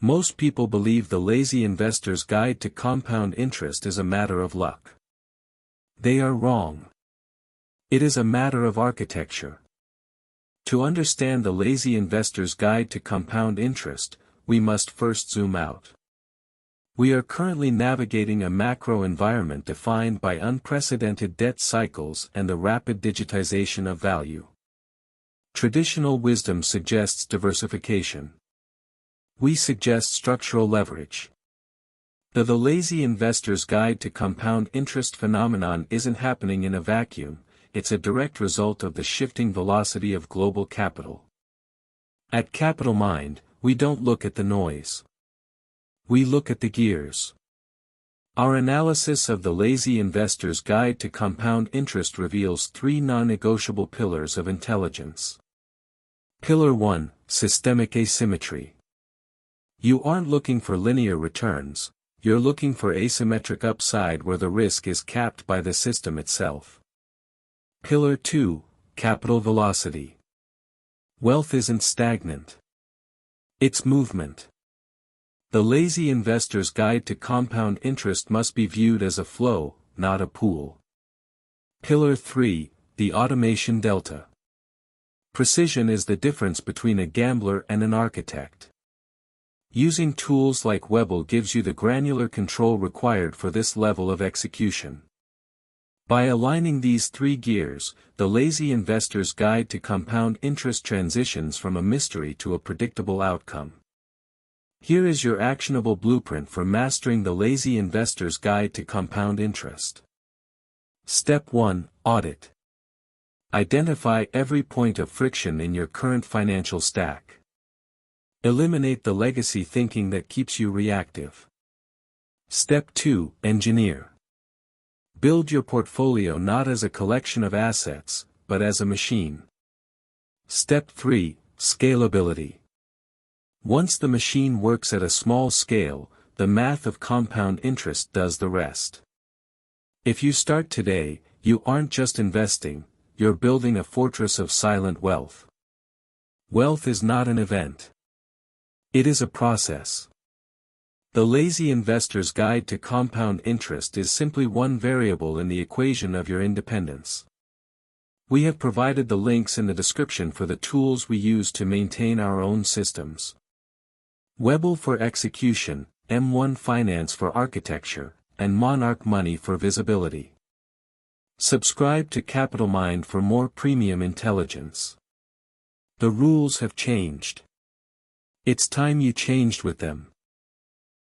Most people believe the Lazy Investor's Guide to Compound Interest is a matter of luck. They are wrong. It is a matter of architecture. To understand the Lazy Investor's Guide to Compound Interest, we must first zoom out. We are currently navigating a macro environment defined by unprecedented debt cycles and the rapid digitization of value. Traditional wisdom suggests diversification. We suggest structural leverage. The Lazy Investor's Guide to Compound Interest phenomenon isn't happening in a vacuum, it's a direct result of the shifting velocity of global capital. At CapitalMind, we don't look at the noise. We look at the gears. Our analysis of the Lazy Investor's Guide to Compound Interest reveals three non-negotiable pillars of intelligence. Pillar 1, Systemic Asymmetry. You aren't looking for linear returns, you're looking for asymmetric upside where the risk is capped by the system itself. Pillar 2, Capital Velocity. Wealth isn't stagnant. It's movement. The Lazy Investor's Guide to Compound Interest must be viewed as a flow, not a pool. Pillar 3, the Automation Delta. Precision is the difference between a gambler and an architect. Using tools like Webull gives you the granular control required for this level of execution. By aligning these three gears, the Lazy Investor's Guide to Compound Interest transitions from a mystery to a predictable outcome. Here is your actionable blueprint for mastering the Lazy Investor's Guide to Compound Interest. Step 1, Audit. Identify every point of friction in your current financial stack. Eliminate the legacy thinking that keeps you reactive. Step 2, Engineer. Build your portfolio not as a collection of assets, but as a machine. Step 3, Scalability. Once the machine works at a small scale, the math of compound interest does the rest. If you start today, you aren't just investing, you're building a fortress of silent wealth. Wealth is not an event. It is a process. The Lazy Investor's Guide to Compound Interest is simply one variable in the equation of your independence. We have provided the links in the description for the tools we use to maintain our own systems. Webull for execution, M1 Finance for architecture, and Monarch Money for visibility. Subscribe to CapitalMind for more premium intelligence. The rules have changed. It's time you changed with them.